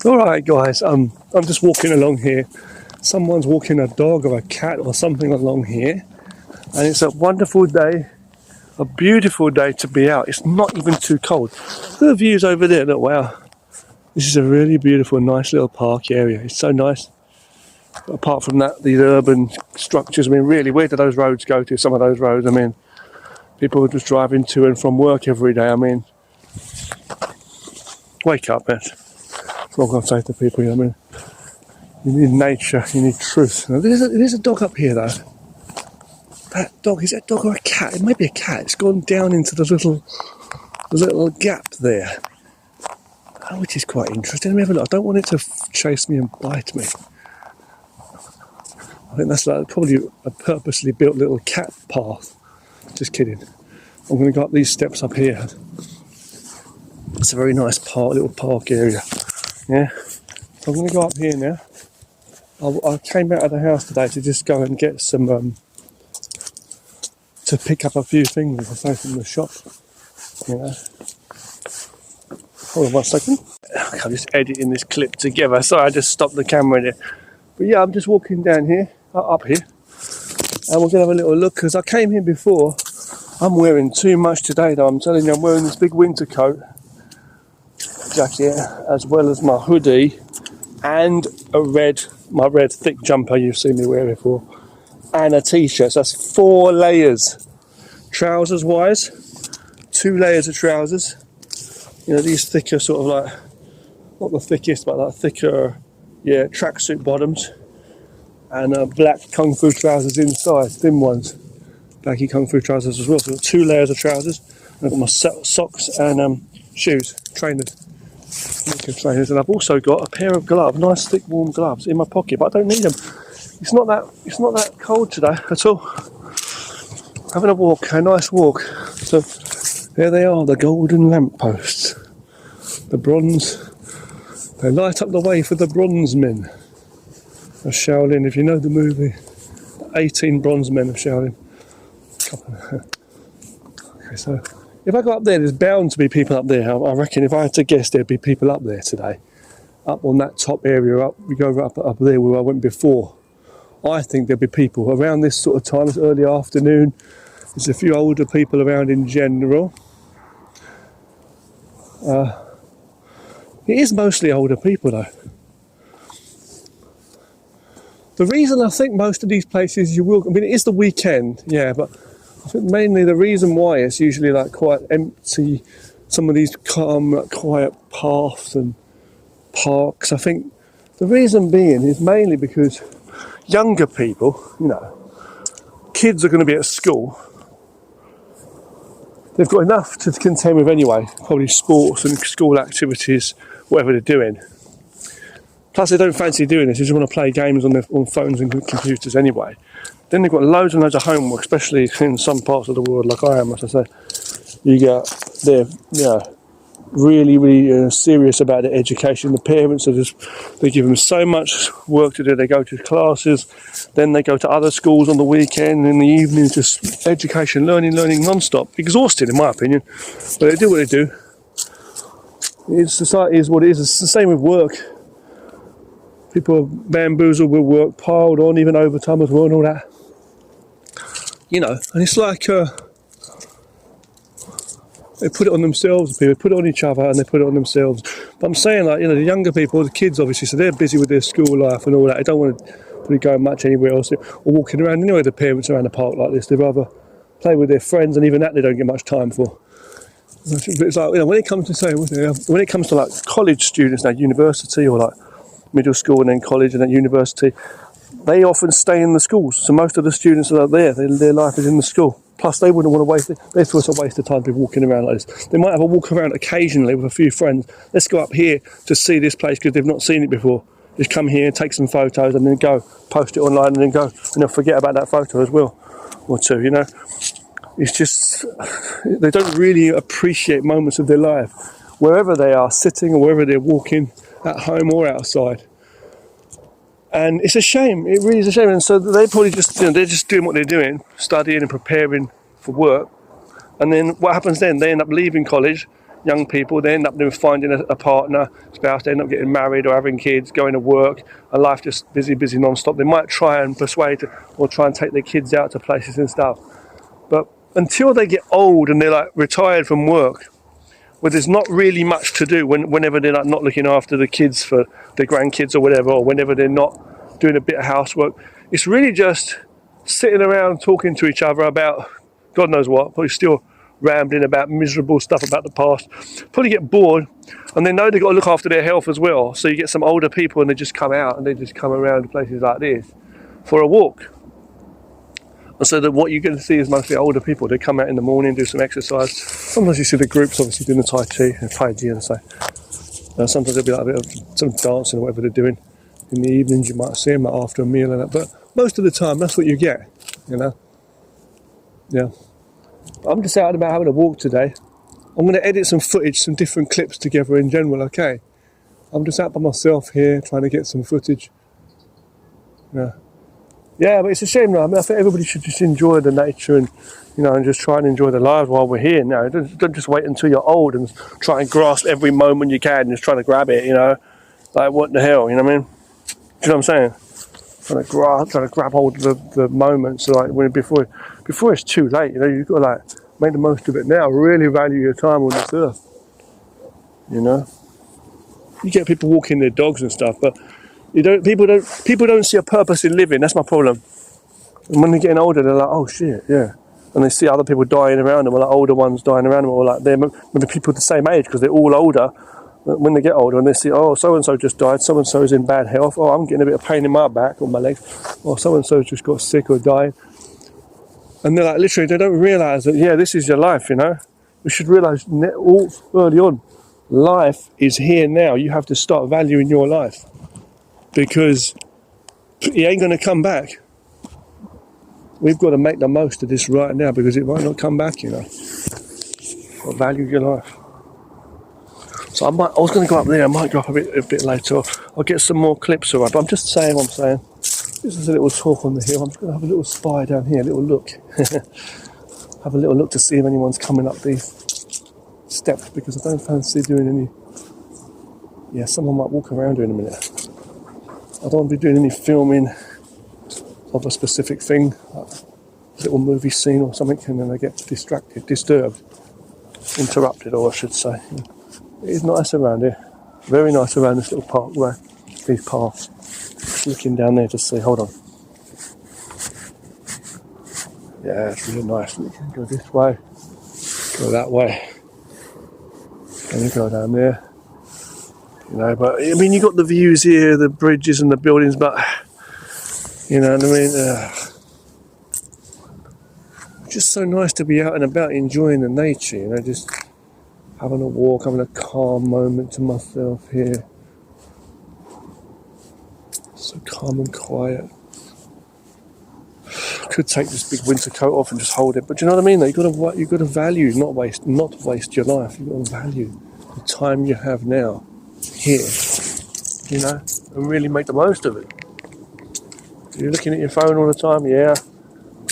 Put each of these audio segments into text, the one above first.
All right, guys. I'm just walking along here. Someone's walking a dog or a cat or something along here, and it's a wonderful day, a beautiful day to be out. It's not even too cold. Look at the views over there. Look, wow. This is a really beautiful, nice little park area. It's so nice. But apart from that, these urban structures. I mean, really, where do those roads go to? Some of those roads. I mean, people are just driving to and from work every day. I mean, wake up, man. That's what I'm going to say to people. You know what I mean? You need nature. You need truth. Now, there's a dog up here, though. That dog, is that a dog or a cat? It may be a cat. It's gone down into the little gap there. Oh, which is quite interesting. Let me have a look. I don't want it to chase me and bite me. I think that's like probably a purposely built little cat path. Just kidding. I'm going to go up these steps up here. It's a very nice little park area. Yeah. So I'm going to go up here now. I came out of the house today to just go and get some, to pick up a few things, I say, from the shop. You know. Hold on 1 second. I'm just editing this clip together. Sorry, I just stopped the camera there. But yeah, I'm just walking down here, up here, and we're going to have a little look, because I came here before. I'm wearing too much today, though. I'm telling you, I'm wearing this big winter coat, jacket, as well as my hoodie, and my red thick jumper you've seen me wear before, and a t-shirt. So that's 4 layers. Trousers wise, 2 layers of trousers. You know, these thicker sort of like, not the thickest, but like thicker, yeah, tracksuit bottoms, and black kung fu trousers inside, thin ones, blacky kung fu trousers as well. So I've got 2 layers of trousers. I've got my socks and shoes, trainers, and I've also got a pair of gloves, nice thick warm gloves, in my pocket, but I don't need them. It's not that cold today at all. Having a nice walk. So there they are, the golden lampposts, the bronze. They light up the way for the bronze men of Shaolin. If you know the movie, 18 bronze men of Shaolin. Okay, so if I go up there, there's bound to be people up there. I reckon if I had to guess, there'd be people up there today. Up on that top area, we go up there where I went before. I think there'd be people around this sort of time. It's early afternoon. There's a few older people around in general. It is mostly older people, though. The reason I think most of these places it is the weekend, yeah, but I think mainly the reason why it's usually like quite empty, some of these calm, like, quiet paths and parks. I think the reason being is mainly because younger people, you know, kids are going to be at school. They've got enough to contend with anyway, probably sports and school activities, whatever they're doing. Plus they don't fancy doing this, they just want to play games on phones and computers anyway. Then they've got loads and loads of homework, especially in some parts of the world like I am, as I say. They're really, really serious about their education. The parents they give them so much work to do. They go to classes, then they go to other schools on the weekend, in the evening, just education, learning non-stop. Exhausting, in my opinion, but they do what they do. Society is what it is. It's the same with work. People are bamboozled with work, piled on, even overtime as well, and all that. You know, and it's like they put it on themselves, people put it on each other, and they put it on themselves. But I'm saying, like, you know, the younger people, the kids obviously, so they're busy with their school life and all that. They don't want to really go much anywhere else, or walking around anyway. The parents around the park like this, they'd rather play with their friends, and even that they don't get much time for. It's like, you know, when it comes to like college students now, university, or like middle school and then college and then university, they often stay in the schools. So most of the students that are there, their life is in the school. Plus, they wouldn't want to waste it. They thought it's a waste of time to be walking around like this. They might have a walk around occasionally with a few friends. Let's go up here to see this place because they've not seen it before. Just come here, take some photos, and then go post it online, and then go, and they'll forget about that photo as well, or two. You know, it's just they don't really appreciate moments of their life, wherever they are sitting or wherever they're walking, at home or outside. And it's a shame, it really is a shame. And so they probably just, you know, they're just doing what they're doing, studying and preparing for work. And then what happens then? They end up leaving college, young people, they end up finding a partner, spouse, they end up getting married or having kids, going to work, and life just busy non-stop. They might try and persuade or try and take their kids out to places and stuff. But until they get old and they're like retired from work, where there's not really much to do whenever they're like not looking after the kids for their grandkids or whatever, or whenever they're not doing a bit of housework, it's really just sitting around talking to each other about God knows what, probably still rambling about miserable stuff about the past, probably get bored, and they know they've got to look after their health as well. So you get some older people and they just come out and they just come around places like this for a walk. And so that what you're going to see is mostly older people. They come out in the morning, do some exercise. Sometimes you see the groups obviously doing the Tai Chi and so. Sometimes there'll be like a bit of some dancing or whatever they're doing. In the evenings you might see them like after a meal and that. But most of the time that's what you get, you know. Yeah. I'm just out and about having a walk today. I'm going to edit some footage, some different clips together in general, okay? I'm just out by myself here trying to get some footage. Yeah. Yeah, but it's a shame now. I mean, I think everybody should just enjoy the nature and, you know, and just try and enjoy their lives while we're here now. Don't just wait until you're old and try and grasp every moment you can, just trying to grab it, you know. Like, what the hell, you know what I mean? Do you know what I'm saying? Trying to grab hold of the moments, like before it's too late, you know. You've got to like make the most of it now. Really value your time on this earth, you know. You get people walking their dogs and stuff, but people don't see a purpose in living. That's my problem. And when they're getting older, they're like, oh shit, yeah. And they see other people dying around them, or like older ones dying around them, or like they're maybe people the same age because they're all older. When they get older and they see, oh, so-and-so just died, so-and-so is in bad health, oh, I'm getting a bit of pain in my back or my legs, or so-and-so just got sick or died. And they're like, literally, they don't realise that, yeah, this is your life, you know. You should realise all early on, life is here now. You have to start valuing your life because it ain't going to come back. We've got to make the most of this right now because it might not come back, you know. Or value your life. So I was going to go up there. I might go up a bit later. I'll get some more clips of it. But I'm just saying what I'm saying. This is a little talk on the hill. I'm just going to have a little spy down here, a little look. Have a little look to see if anyone's coming up these steps because I don't fancy doing any. Yeah, someone might walk around here in a minute. I don't want to be doing any filming of a specific thing, like a little movie scene or something, and then I get disturbed, interrupted, or I should say. It is nice around here. Very nice around this little parkway, these paths. Just looking down there to see, hold on. Yeah, it's really nice. You can go this way, go that way, and you go down there. You know, but I mean, you got the views here, the bridges and the buildings, but you know what I mean? Just so nice to be out and about enjoying the nature, you know, just having a walk, having a calm moment to myself here. So calm and quiet. Could take this big winter coat off and just hold it, but you know what I mean? You got to value, not waste your life. You got to value the time you have now, here, you know, and really make the most of it. You're looking at your phone all the time, yeah.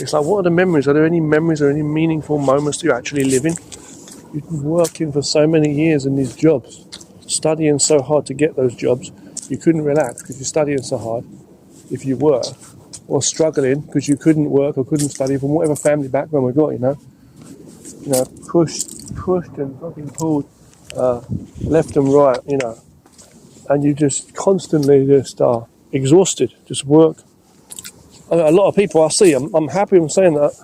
It's like, what are the memories? Are there any memories or any meaningful moments that you're actually living? You've been working for so many years in these jobs, studying so hard to get those jobs. You couldn't relax because you're studying so hard, if you were, or struggling because you couldn't work or couldn't study from whatever family background we got, you know. You know, pushed and fucking pulled left and right, you know. And you just constantly just are exhausted, just work. I mean, a lot of people I see, I'm happy I'm saying that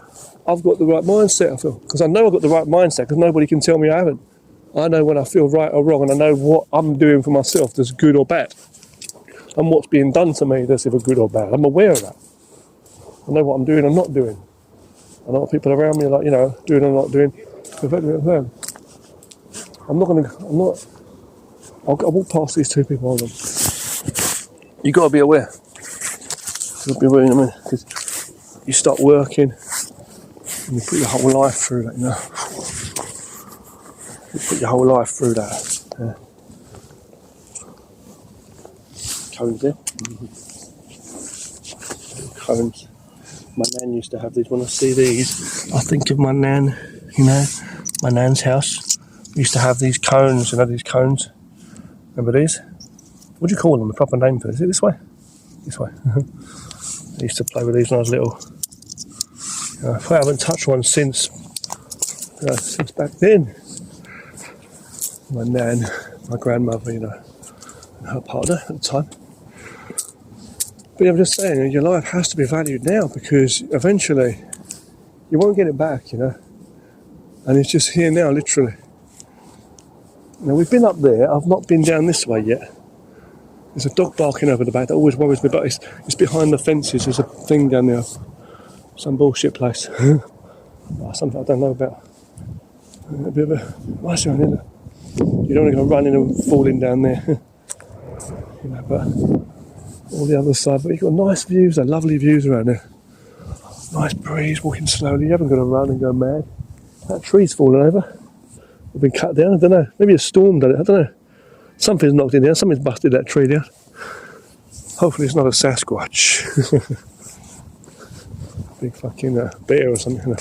I've got the right mindset, I feel. Because I know I've got the right mindset because nobody can tell me I haven't. I know when I feel right or wrong, and I know what I'm doing for myself that's good or bad. And what's being done to me that's either good or bad. I'm aware of that. I know what I'm doing and not doing. I know what people around me are like, you know, doing or not doing. I'll walk past these two people, hold on. You got to be aware. You got to be aware, you know what I mean? Because you start working and you put your whole life through that, you know. You put your whole life through that. Yeah. Cones there. Cones. My nan used to have these. When I see these, I think of my nan, you know, my nan's house. used to have these cones, you know, these cones. Remember these? What do you call them? The proper name for it? Is it this way? This way. I used to play with these when I was little. I haven't touched one since back then. My nan, my grandmother, you know, and her partner at the time. But I'm just saying, your life has to be valued now, because eventually you won't get it back, you know. And it's just here now, literally. Now, we've been up there. I've not been down this way yet. There's a dog barking over the back that always worries me, but it's behind the fences. There's a thing down there. Some bullshit place. Something I don't know about. A bit of a nice one, isn't it? You don't want to go running and falling down there. You know, but all the other side. But you've got nice views, lovely views around there. Nice breeze, walking slowly. You haven't got to run and go mad. That tree's fallen over. We've been cut down, I don't know. Maybe a storm done it, I don't know. Something's knocked it down, something's busted that tree down. Hopefully it's not a Sasquatch. Big fucking bear or something. You know.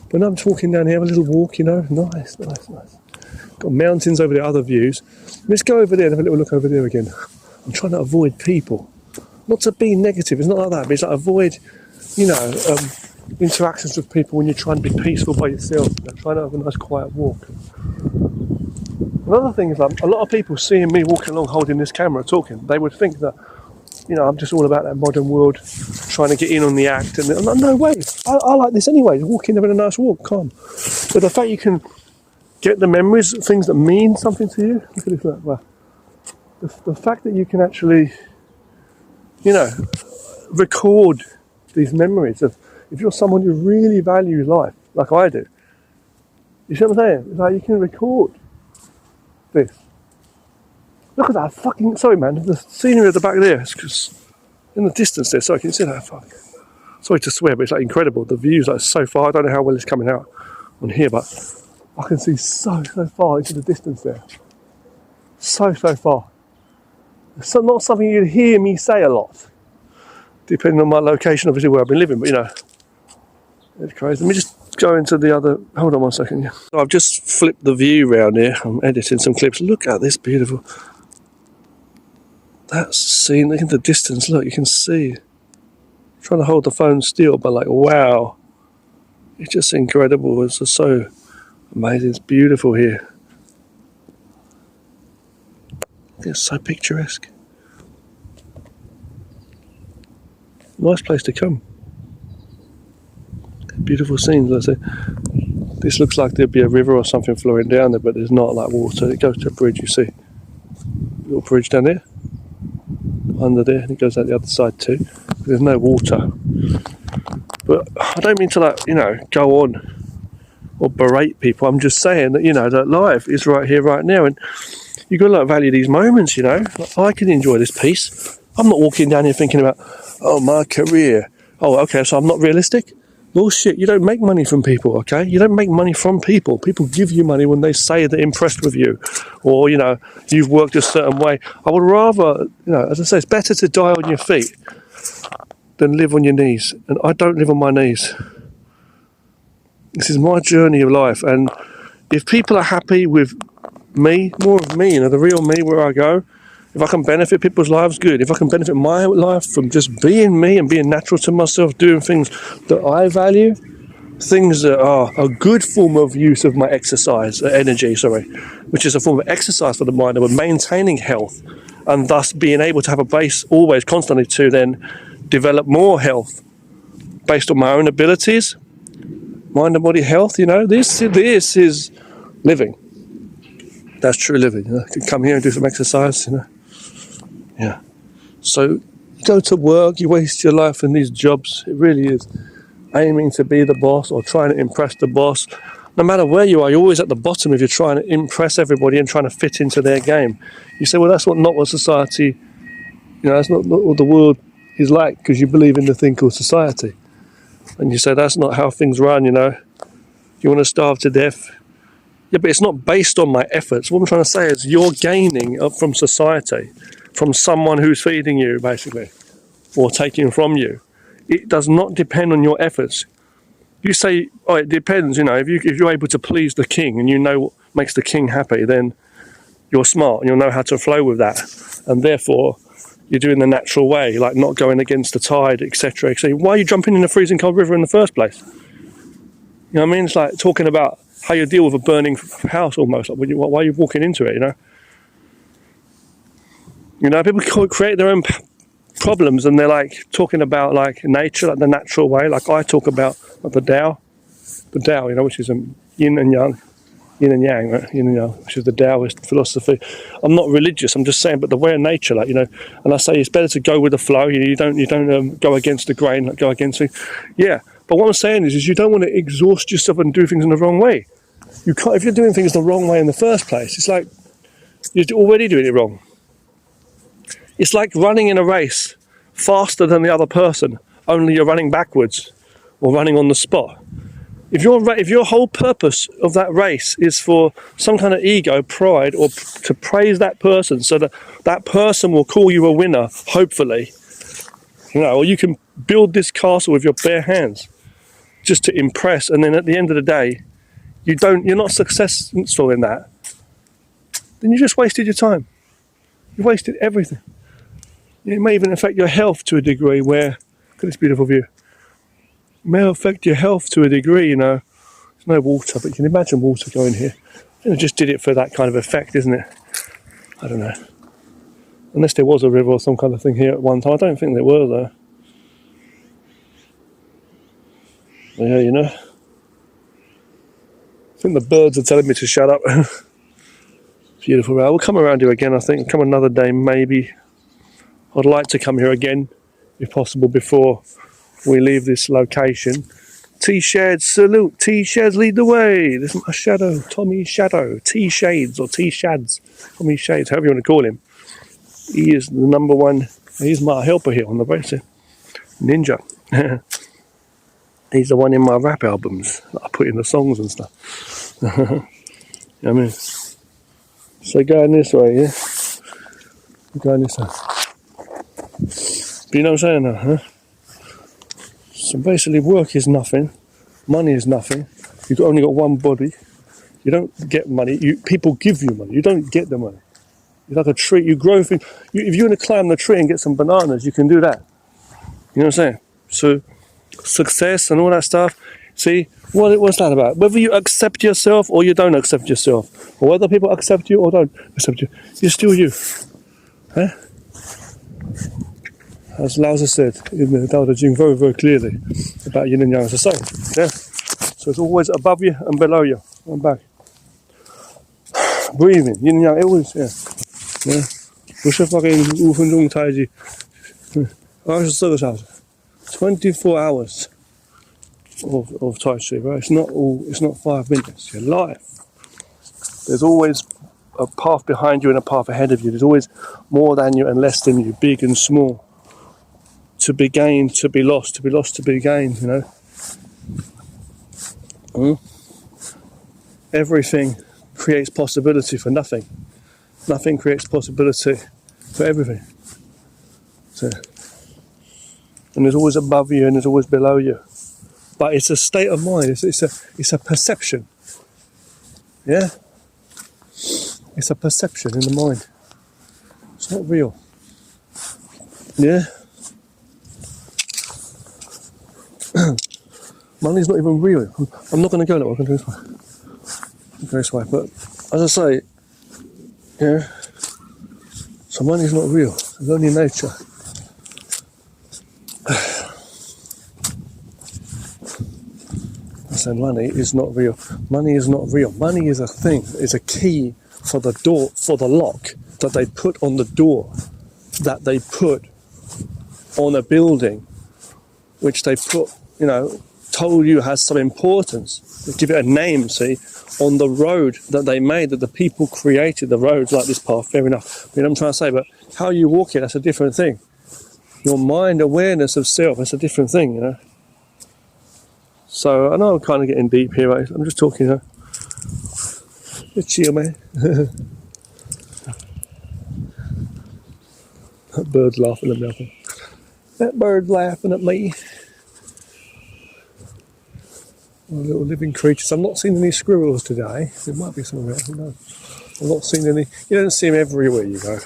But now I'm just walking down here, have a little walk, you know. Nice. Got mountains over there, other views. Let's go over there and have a little look over there again. I'm trying to avoid people. Not to be negative, it's not like that, but it's like avoid, you know, interactions with people when you're trying to be peaceful by yourself. You know, trying to have a nice quiet walk. Another thing is, like, a lot of people seeing me walking along holding this camera talking, they would think that, you know, I'm just all about that modern world, trying to get in on the act. And I'm like, no way, I like this anyway, walking, having a nice walk, calm. But the fact you can get the memories, things that mean something to you, look at this, look, well, the fact that you can actually, you know, record these memories of, if you're someone who really values life, like I do, you see what I'm saying? It's like you can record this. Look at that fucking, sorry man, the scenery at the back there, it's just in the distance there, sorry, can you see that? Fuck. Sorry to swear, but it's like incredible. The view's like so far, I don't know how well it's coming out on here, but I can see so far into the distance there. So far. It's not something you'd hear me say a lot, depending on my location, obviously where I've been living, but you know, it's crazy. Let me just go into the other, hold on one second, yeah. So I've just flipped the view round here, I'm editing some clips. Look at this beautiful, that scene, look at the distance, look, you can see. I'm trying to hold the phone still, but like, wow. It's just incredible, it's just so amazing, it's beautiful here. It's so picturesque. Nice place to come. Beautiful scenes, let's say. This looks like there'd be a river or something flowing down there, but there's not, like water. It goes to a bridge, you see. Little bridge down there. Under there, and it goes out the other side too. There's no water. But I don't mean to, like, you know, go on or berate people. I'm just saying that, you know, that life is right here, right now, and you've got to, like, value these moments, you know. Like, I can enjoy this peace. I'm not walking down here thinking about, oh, my career. Oh, okay, so I'm not realistic? Bullshit, you don't make money from people, okay? You don't make money from people. People give you money when they say they're impressed with you, or, you know, you've worked a certain way. I would rather, you know, as I say, it's better to die on your feet than live on your knees. And I don't live on my knees. This is my journey of life. And if people are happy with me, more of me, you know, the real me, where I go, if I can benefit people's lives, good. If I can benefit my life from just being me and being natural to myself, doing things that I value, things that are a good form of use of my exercise, energy, which is a form of exercise for the mind, and maintaining health, and thus being able to have a base always constantly to then develop more health based on my own abilities, mind and body health, you know, this is living. That's true living, you know. You can come here and do some exercise, you know. Yeah. So you go to work, you waste your life in these jobs. It really is aiming to be the boss or trying to impress the boss. No matter where you are, you're always at the bottom if you're trying to impress everybody and trying to fit into their game. You say, well, that's not what society, you know, that's not what the world is like, because you believe in the thing called society. And you say, that's not how things run, you know. You want to starve to death. Yeah, but it's not based on my efforts. What I'm trying to say is you're gaining from society, from someone who's feeding you, basically, or taking from you. It does not depend on your efforts. You say, oh, it depends, you know, if you're able to please the king and you know makes the king happy, then you're smart and you'll know how to flow with that. And therefore, you're doing the natural way, like not going against the tide, etc. So why are you jumping in a freezing cold river in the first place? You know what I mean? It's like talking about how you deal with a burning house almost. Like, why are you walking into it, you know? You know, people create their own problems, and they're like talking about like nature, like the natural way. Like I talk about like the Tao, you know, which is yin and yang, right? Yin and yang, which is the Taoist philosophy. I'm not religious. I'm just saying, but the way of nature, like, you know. And I say it's better to go with the flow. You don't go against the grain, like go against it. Yeah, but what I'm saying is you don't want to exhaust yourself and do things in the wrong way. You can't if you're doing things the wrong way in the first place. It's like you're already doing it wrong. It's like running in a race faster than the other person, only you're running backwards or running on the spot. If your whole purpose of that race is for some kind of ego, pride, or to praise that person so that that person will call you a winner, hopefully, you know, or you can build this castle with your bare hands just to impress, and then at the end of the day, you're not successful in that, then you just wasted your time. You wasted everything. It may even affect your health to a degree where, look at this beautiful view. It may affect your health to a degree, you know. There's no water, but you can imagine water going here. It just did it for that kind of effect, isn't it? I don't know. Unless there was a river or some kind of thing here at one time. I don't think there were, though. Yeah, you know. I think the birds are telling me to shut up. Beautiful. We'll come around here again, I think. Come another day, maybe. I'd like to come here again, if possible, before we leave this location. T-Shades, salute. T-Shades, lead the way. This is my shadow, Tommy Shadow. T-Shades or T-Shads. Tommy Shades, however you want to call him. He is the number one. He's my helper here on the base. Ninja. He's the one in my rap albums that I put in the songs and stuff. You know what I mean? So going this way, yeah? Going this way. But you know what I'm saying now, huh? So basically work is nothing, money is nothing, you've only got one body, you don't get money, people give you money, you don't get the money. It's like a tree, you grow things, if you want to climb the tree and get some bananas, you can do that. You know what I'm saying? So success and all that stuff, see, what's that about? Whether you accept yourself or you don't accept yourself, or whether people accept you or don't accept you, you're still you. Huh? As Lao Tzu said in the Tao Te Ching very, very clearly about yin and yang, it's the same. Yeah? So it's always above you and below you. And back. Breathing, yin and yang, always, yeah. Yeah. 不是 fucking 5分钟太极 24个小时 24 hours of Tai Chi, right? It's not 5 minutes, your life. There's always a path behind you and a path ahead of you. There's always more than you and less than you, big and small. To be gained, to be lost, to be lost, to be gained, you know. Everything creates possibility for nothing. Nothing creates possibility for everything. So, and there's always above you and there's always below you. But it's a state of mind, it's a perception. Yeah? It's a perception in the mind. It's not real. Yeah? Money's not even real. I'm not going to go that way, I'm going to go this way. I'll go this way, but as I say, yeah, so money's not real, it's only nature. I say money is not real. Money is not real. Money is a thing, it's a key for the door, for the lock that they put on the door, that they put on a building, which they put, you know, told you has some importance. They give it a name, see, on the road that they made, that the people created the roads like this path, fair enough. You know what I'm trying to say? But how you walk it, that's a different thing. Your mind awareness of self, that's a different thing, you know. So I know I'm kind of getting deep here, right? I'm just talking, you know. Just chill, man. That bird's laughing at me. That bird's laughing at me. little living creatures. I've not seen any squirrels today. There might be some around, who knows. I've not seen any. You don't see them everywhere you go.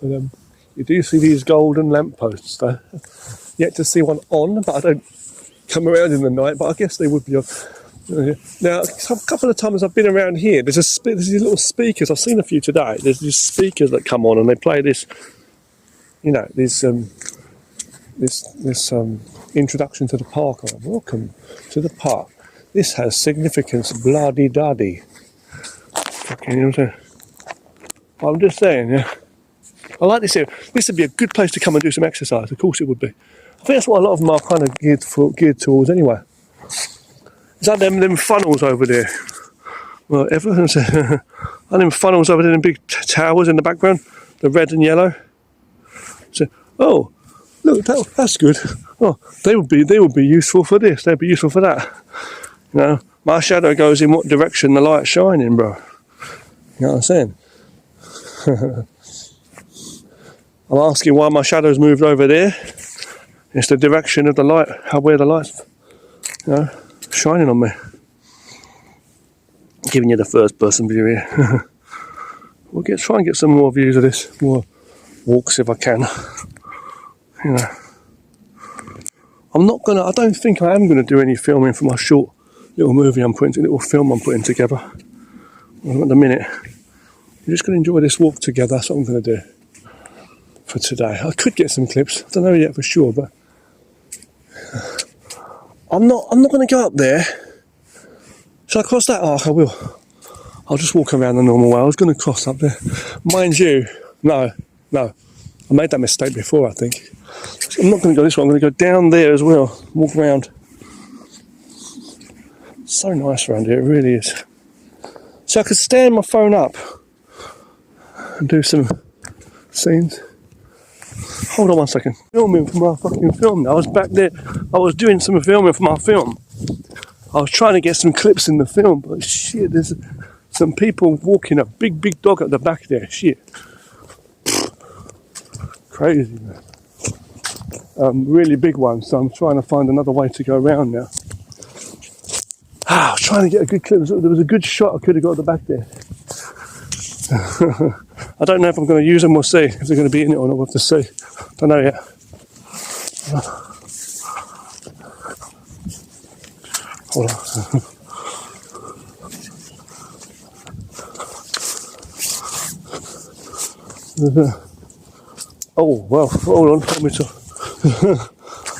But you do see these golden lampposts though. Yet to see one on, but I don't come around in the night, but I guess they would be on. Now, a couple of times I've been around here, there's these little speakers, I've seen a few today, there's these speakers that come on and they play this, you know, this introduction to the park. Oh, welcome to the park. This has significance, blah-de-da-de. Okay, you know what I'm saying? I'm just saying, yeah. I like this here. This would be a good place to come and do some exercise. Of course it would be. I think that's what a lot of them are kind of geared towards anyway. Is that them funnels over there? Well, everyone's and them funnels over there, them big towers in the background, the red and yellow. So, oh, look, that's good. Oh, they would be useful for this. They'd be useful for that. You know, my shadow goes in what direction the light's shining, bro. You know what I'm saying? I'm asking why my shadow's moved over there. It's the direction of the light, where the light's, you know, shining on me. Giving you the first person view here. We'll try and get some more views of this, more walks if I can. You know, I don't think I am gonna do any filming for my short little movie little film I'm putting together. At the minute, I'm just gonna enjoy this walk together. That's what I'm gonna do for today. I could get some clips. I don't know yet for sure, but I'm not going to go up there. Shall I cross that arc? I will. I'll just walk around the normal way. I was going to cross up there. Mind you, no. I made that mistake before, I think. I'm not going to go this way. I'm going to go down there as well. Walk around. So nice around here. It really is. So I could stand my phone up and do some scenes. Hold on one second. Filming for my fucking film now. I was back there. I was doing some filming for my film. I was trying to get some clips in the film, but shit, there's some people walking a big dog at the back there. Shit. Crazy, man. Really big one, so I'm trying to find another way to go around now. I was trying to get a good clip. There was a good shot I could have got at the back there. I don't know if I'm going to use them. We'll see if they're going to be in it or not. We'll have to see. Don't know yet. Hold on. Oh well. Hold on. Let me talk.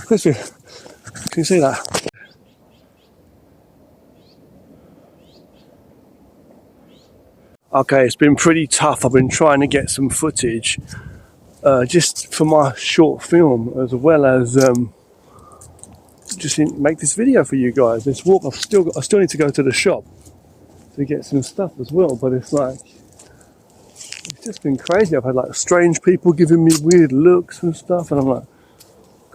Can you see that? Okay, it's been pretty tough. I've been trying to get some footage just for my short film, as well as just make this video for you guys. This walk, I still need to go to the shop to get some stuff as well. But it's just been crazy. I've had like strange people giving me weird looks and stuff, and I'm like,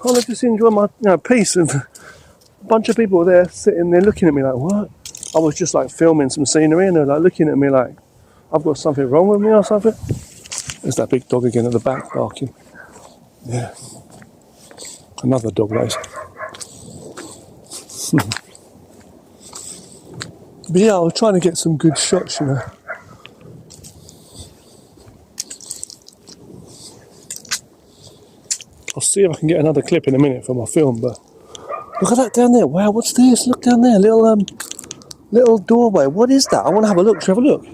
can't I just enjoy my peace? And a bunch of people there sitting there looking at me like, what? I was just like filming some scenery, and they're like looking at me like I've got something wrong with me or something. There's that big dog again at the back barking. Yeah. Another dog, that is. But yeah, I was trying to get some good shots, you know. I'll see if I can get another clip in a minute for my film, but look at that down there. Wow, what's this? Look down there, little doorway. What is that? I want to have a look. Should I have a look?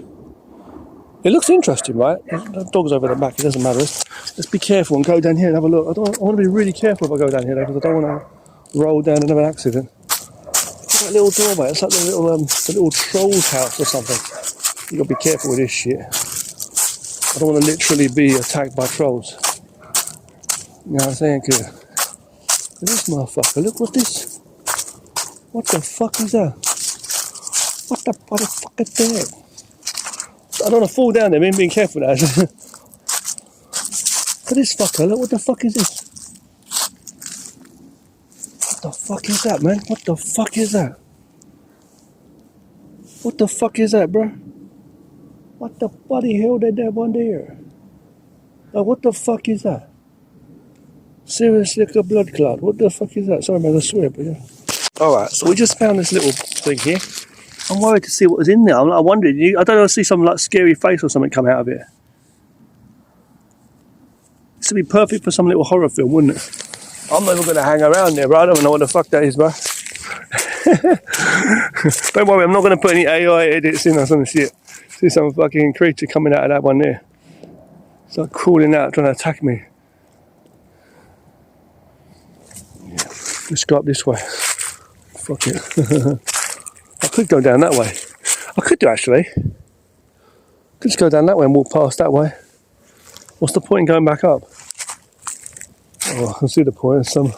It looks interesting, right? The dog's over the back, it doesn't matter. Let's be careful and go down here and have a look. I want to be really careful if I go down here, because I don't want to roll down and have an accident. Look at that little doorway. It's like the little troll's house or something. You got to be careful with this shit. I don't want to literally be attacked by trolls. You know what I'm saying? Good. Look at this motherfucker. Look, what's this? What the fuck is that? What the fuck is that? I don't want to fall down there, I'm being careful now. Look at this fucker, look, what the fuck is this? What the fuck is that, man? What the fuck is that? What the fuck is that, bro? What the bloody hell did that one there? Like, what the fuck is that? Seriously, like a blood clot. What the fuck is that? Sorry about the swear, but yeah. Alright, so we just found this little thing here. I'm worried to see what was in there. I wondered, I don't know, see some like scary face or something come out of it. This would be perfect for some little horror film, wouldn't it? I'm not even going to hang around there, bro. I don't know what the fuck that is, bro. Don't worry, I'm not going to put any AI edits in or some shit. See some fucking creature coming out of that one there. It's like crawling out, trying to attack me. Yeah. Let's go up this way. Fuck it. I could go down that way. I could do, actually. Could just go down that way and walk past that way. What's the point in going back up? Oh, I can see the point. There's some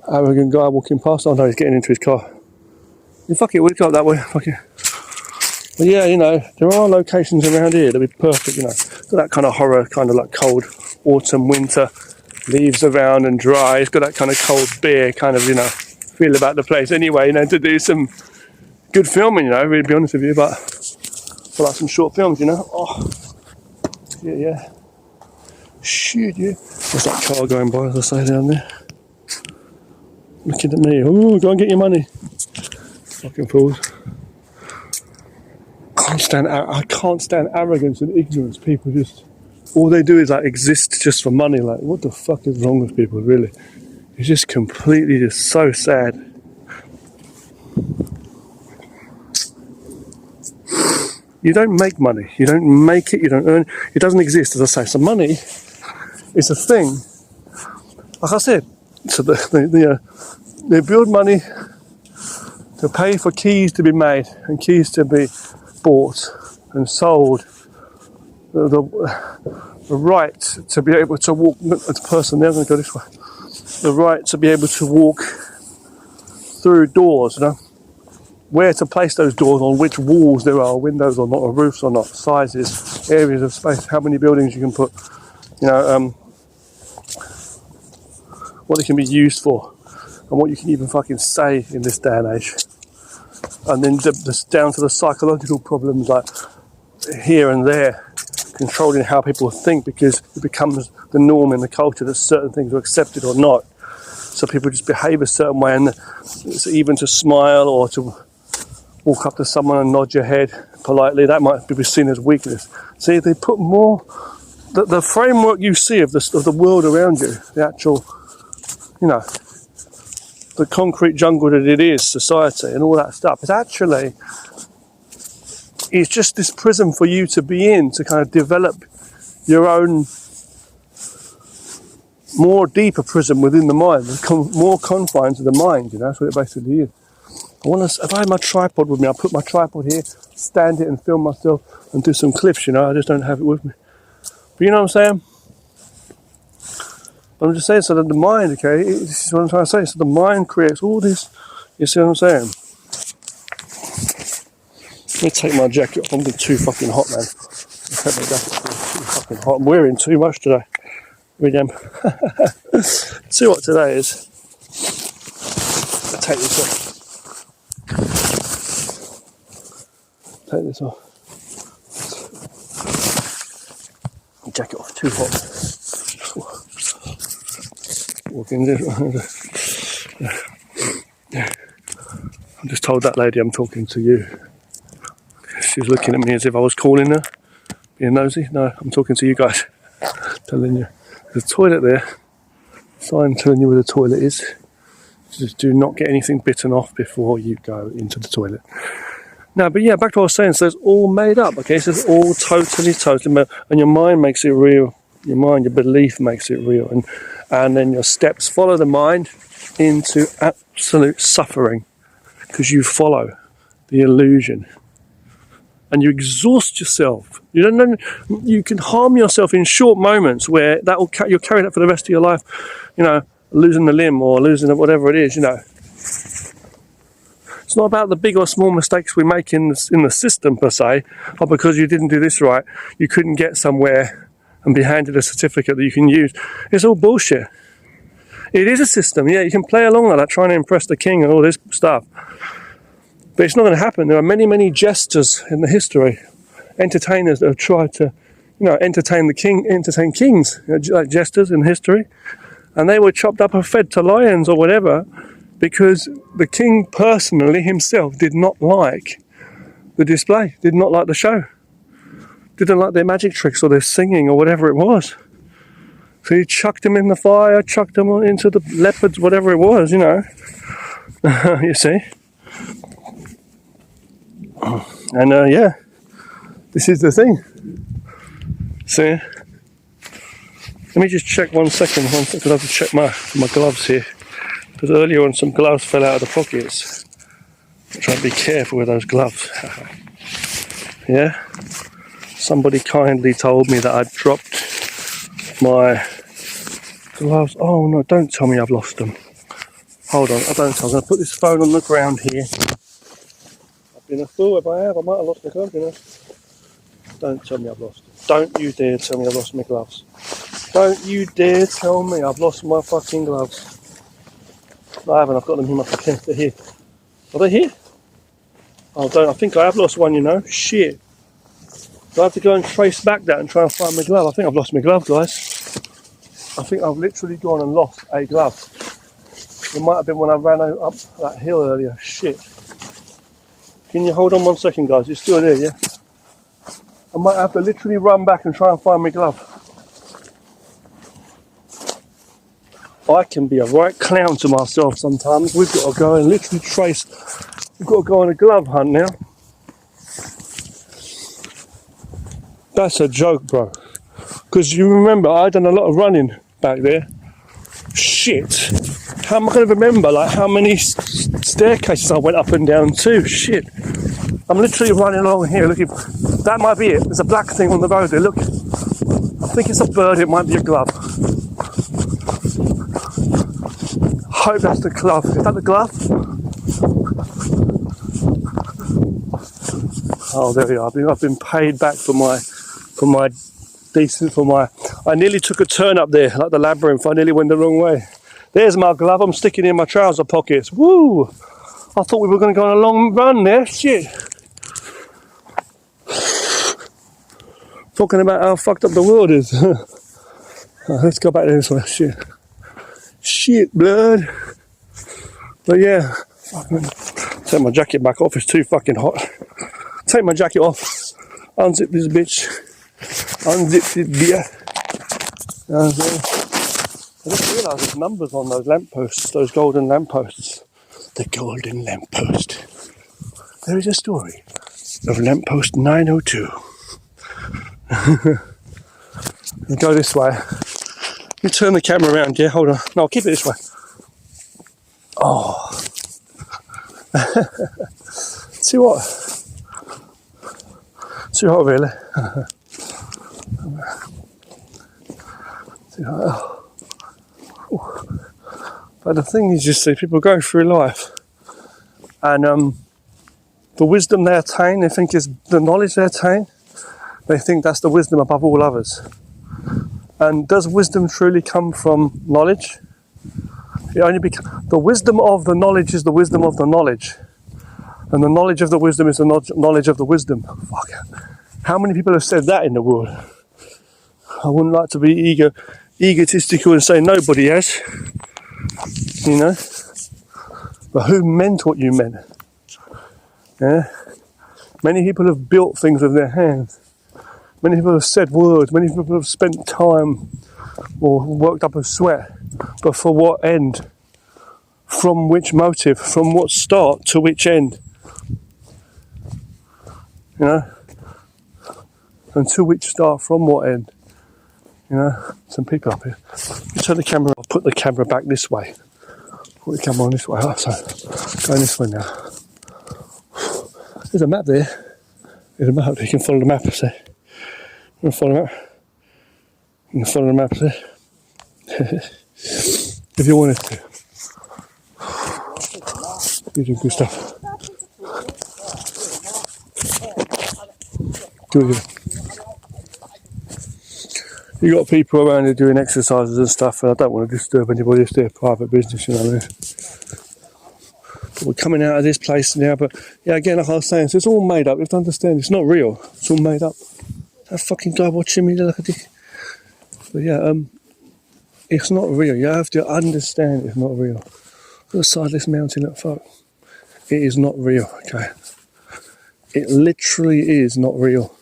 arrogant guy walking past. Oh no, he's getting into his car. Yeah, fuck it, we'll go up that way. Fuck it. But yeah, you know, there are locations around here that'd be perfect, you know. Got that kind of horror, kind of like cold autumn, winter, leaves around and dry. It's got that kind of cold beer kind of, you know, feel about the place anyway, you know, to do some good filming, you know, really be honest with you, but for like some short films, you know. Oh, yeah. Shit, yeah. There's that car going by, as I say, down there. Looking at me. Oh, go and get your money. Fucking fools. I can't stand arrogance and ignorance. People just, all they do is like exist just for money. Like, what the fuck is wrong with people, really? It's just completely just so sad. You don't make money. You don't make it. You don't earn. It doesn't exist, as I say. So money is a thing. Like I said, so they build money to pay for keys to be made and keys to be bought and sold. The right to be able to walk. The person there, I'm going to go this way. The right to be able to walk through doors, you know. Where to place those doors, on which walls there are, windows or not, or roofs or not, sizes, areas of space, how many buildings you can put, you know, what they can be used for, and what you can even fucking say in this day and age. And then down to the psychological problems like here and there, controlling how people think, because it becomes the norm in the culture that certain things are accepted or not. So people just behave a certain way, and it's even to smile or to walk up to someone and nod your head politely, that might be seen as weakness. See, they put more, the framework you see of the world around you, the actual, you know, the concrete jungle that it is, society and all that stuff, it's just this prism for you to be in, to kind of develop your own more deeper prism within the mind, more confines of the mind, you know, that's what it basically is. If I had my tripod with me, I'll put my tripod here, stand it and film myself and do some clips, you know, I just don't have it with me. But you know what I'm saying? I'm just saying, so that the mind, okay, this is what I'm trying to say, so the mind creates all this, you see what I'm saying? Let me take my jacket off, I'm getting too fucking hot, man. Take my jacket off, too fucking hot, I'm wearing too much today. Really am. See what today is. I'll take this off. Take this off. Jacket off, too hot. Walking this. I just told that lady I'm talking to you. She's looking at me as if I was calling her, being nosy. No, I'm talking to you guys. Telling you. There's a toilet there. Sign telling you where the toilet is. Just do not get anything bitten off before you go into the toilet. No, but yeah, back to what I was saying. So it's all made up, okay? So it's all totally made, and your mind makes it real. Your mind, your belief makes it real, and then your steps follow the mind into absolute suffering, because you follow the illusion, and you exhaust yourself. You don't know, you can harm yourself in short moments where you'll carry that for the rest of your life. You know, losing a limb or losing whatever it is. You know. It's not about the big or small mistakes we make in the system per se, or because you didn't do this right, you couldn't get somewhere and be handed a certificate that you can use. It's all bullshit. It is a system, yeah, you can play along like that, trying to impress the king and all this stuff. But it's not going to happen. There are many, many jesters in the history, entertainers that have tried to, you know, entertain the king, entertain kings, you know, like jesters in history. and they were chopped up and fed to lions or whatever, because the king personally himself did not like the display, did not like the show, didn't like their magic tricks or their singing or whatever it was. So he chucked them in the fire, chucked them into the leopards, whatever it was, you know. You see. And yeah, this is the thing. See. Let me just check 1 second, because I have to check my gloves here. Because earlier on some gloves fell out of the pockets. I'm trying to be careful with those gloves. Yeah? Somebody kindly told me that I'd dropped my gloves. Oh no, don't tell me I've lost them. Hold on, I'm going to put this phone on the ground here. I've been a fool if I have. I might have lost my gloves, you know. Don't tell me I've lost them. Don't you dare tell me I've lost my gloves. Don't you dare tell me I've lost my fucking gloves. No, I haven't. I've got them in my pocket. They're here. Are they here? Oh, I think I have lost one, you know. Shit. Do I have to go and trace back that and try and find my glove? I think I've lost my glove, guys. I think I've literally gone and lost a glove. It might have been when I ran up that hill earlier. Shit. Can you hold on 1 second, guys? You're still there, yeah? I might have to literally run back and try and find my glove. I can be a right clown to myself sometimes. We've got to go and literally trace. We've got to go on a glove hunt now. That's a joke, bro. Because you remember, I done a lot of running back there. Shit. How am I going to remember, like, how many staircases I went up and down too? Shit. I'm literally running along here looking. That might be it. There's a black thing on the road there. Look. I think it's a bird. It might be a glove. Hope that's the glove. Is that the glove? Oh, there we are. I've been paid back for my I nearly took a turn up there, like the labyrinth. I nearly went the wrong way. There's my glove. I'm sticking it in my trouser pockets. Woo! I thought we were going to go on a long run there. Shit. Talking about how fucked up the world is. Let's go back this way. Shit. Shit, blood. But yeah, take my jacket back off. It's too fucking hot. Take my jacket off. Unzip this bitch. Unzip it, beer. I just realised there's numbers on those lampposts, those golden lampposts. The golden lamppost. There is a story of lamppost 902. Go this way. You turn the camera around, yeah? Hold on. No, I'll keep it this way. Oh. See what? Too hot, really. Too hot. But the thing is, you see, people go through life, and the wisdom they attain, they think is the knowledge they attain. They think that's the wisdom above all others. And does wisdom truly come from knowledge? It only the wisdom of the knowledge is the wisdom of the knowledge. And the knowledge of the wisdom is the knowledge of the wisdom. Fuck. How many people have said that in the world? I wouldn't like to be egotistical and say nobody has. You know? But who meant what you meant? Yeah? Many people have built things with their hands. Many people have said words. Many people have spent time or worked up a sweat. But for what end? From which motive? From what start to which end? You know? And to which start, from what end? You know? Some people up here. Turn the camera off, put the camera back this way. Put the camera on this way. Oh, so going this way now. There's a map there. There's a map. You can follow the map, see? You can follow the map. You can follow the map there. If you wanted to. You're doing good stuff. Good. You got people around here doing exercises and stuff, and I don't want to disturb anybody. It's their private business, you know what I mean? But we're coming out of this place now, but yeah, again, like I was saying, so it's all made up. You have to understand, it's not real. It's all made up. That fucking guy watching me, look at it. But yeah, It's not real. You have to understand it's not real. Look at the side of this mountain, look, fuck. It is not real, okay? It literally is not real.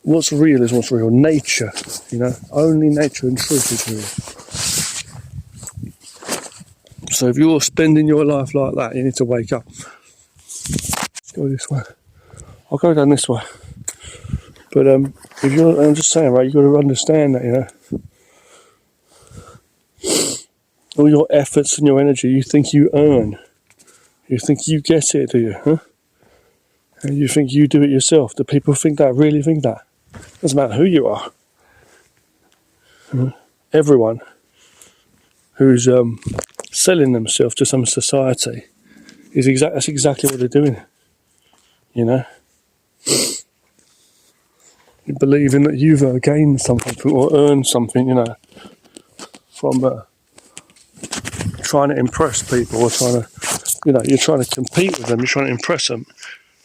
What's real is what's real. Nature, you know? Only nature and truth is real. So if you're spending your life like that, you need to wake up. Let's go this way. I'll go down this way. But if you're, I'm just saying, right, you've got to understand that, you know. All your efforts and your energy, you think you earn. You think you get it, do you? Huh? And you think you do it yourself. Do people think that? Really think that? Doesn't matter who you are. Everyone who's selling themselves to some society that's exactly what they're doing. You know, you believing that you've gained something or earned something. You know, from trying to impress people or trying to, you know, you're trying to compete with them. You're trying to impress them.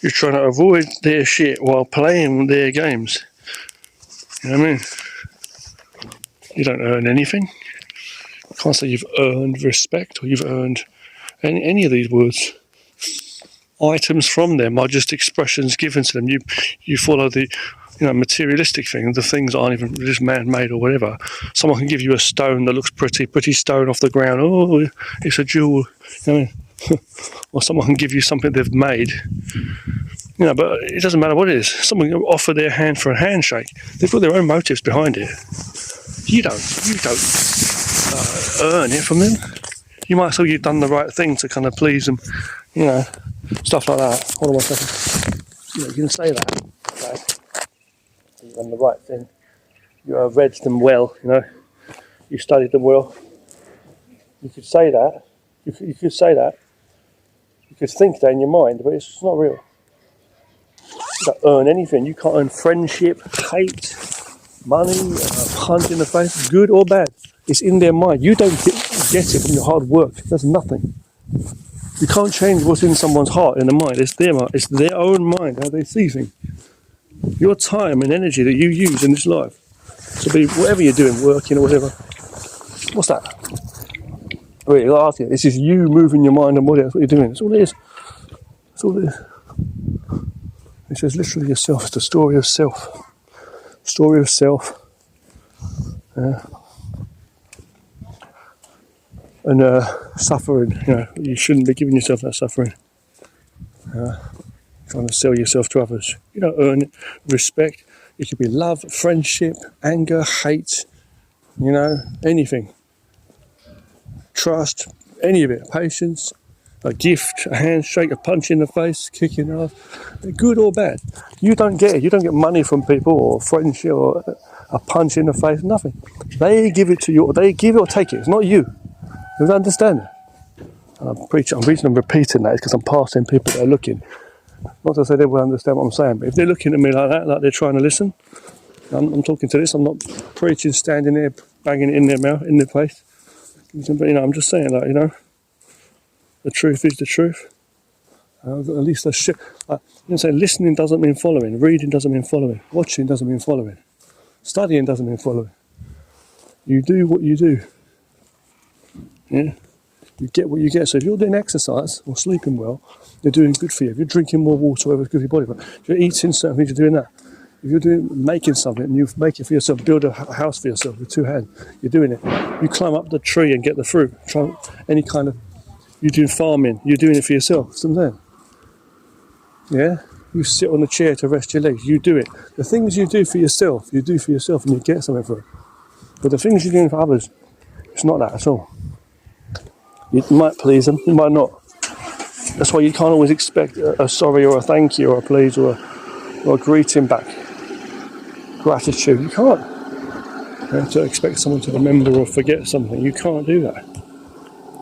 You're trying to avoid their shit while playing their games. You know what I mean? You don't earn anything. You can't say you've earned respect or you've earned any of these words. Items from them are just expressions given to them. You follow the, you know, materialistic thing. The things aren't even just man-made or whatever. Someone can give you a stone that looks pretty stone off the ground. Oh, it's a jewel. You know what I mean? Or someone can give you something they've made. You know, but it doesn't matter what it is. Someone can offer their hand for a handshake. They've got their own motives behind it. You don't earn it from them. You might say you've done the right thing to kind of please them, you know, stuff like that. Hold on 1 second. You know, you can say that. Okay? You've done the right thing. You have read them well, you know. You studied them well. You could say that. You could say that. You could think that in your mind, but it's not real. You don't earn anything. You can't earn friendship, hate, money, a punch in the face, good or bad. It's in their mind. You don't get it from your hard work. That's nothing. You can't change what's in someone's heart, in the mind. It's their mind. It's their own mind, how they see things. Your time and energy that you use in this life. So be whatever you're doing, working or whatever. What's that? Really, I ask you. This is you moving your mind and body. That's what you're doing. That's all it is. That's all it is. This is literally yourself. It's the story of self. Story of self. Yeah. And suffering. You know, you shouldn't be giving yourself that suffering. Trying to sell yourself to others. You don't earn respect. It could be love, friendship, anger, hate. You know, anything. Trust, any of it. Patience, a gift, a handshake, a punch in the face, kicking off, good or bad. You don't get it. You don't get money from people or friendship or a punch in the face, nothing. They give it to you, or they give it or take it. It's not you. You understand it? And I'm reaching and repeating that because I'm passing people that are looking. Not to say they will understand what I'm saying, but if they're looking at me like that, like they're trying to listen, I'm talking to this. I'm not preaching, standing there, banging it in their mouth, in their face. But, you know, I'm just saying, like, you know, the truth is the truth. At least the shit. You know, say listening doesn't mean following. Reading doesn't mean following. Watching doesn't mean following. Studying doesn't mean following. You do what you do. Yeah. You get what you get. So if you're doing exercise or sleeping well, you're doing good for you. If you're drinking more water, whatever's good for your body, but if you're eating certain things, you're doing that. If you're making something and you make it for yourself, build a house for yourself with 2 hands, you're doing it. You climb up the tree and get the fruit. Any kind of, you're doing farming, you're doing it for yourself. See what I'm saying? Yeah? You sit on a chair to rest your legs, you do it. The things you do for yourself, you do for yourself and you get something for it. But the things you're doing for others, it's not that at all. You might please them, you might not. That's why you can't always expect a sorry or a thank you or a please or a greeting back. Gratitude. You can't. You have to expect someone to remember or forget something. You can't do that.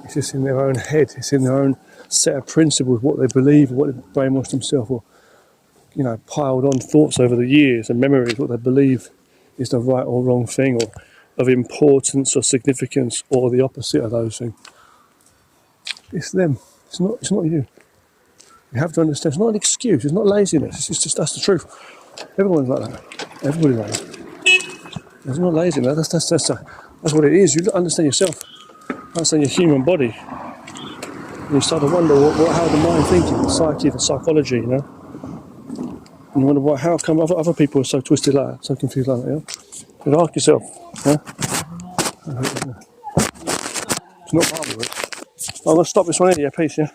It's just in their own head. It's in their own set of principles, what they believe, what they've brainwashed themselves, or, you know, piled on thoughts over the years and memories, what they believe is the right or wrong thing, or of importance or significance, or the opposite of those things. It's them. It's not you. You have to understand. It's not an excuse. It's not laziness. It's just that's the truth. Everyone's like that. Everybody's like that. It's not lazy, man. That's what it is. You understand yourself. Understand your human body. And you start to wonder how the mind thinking, the psyche, the psychology, you know. And you wonder how come other people are so twisted like that, so confused like that, you know. You ask yourself, yeah? It's not hard work. I'm going to stop this one here, peace, yeah?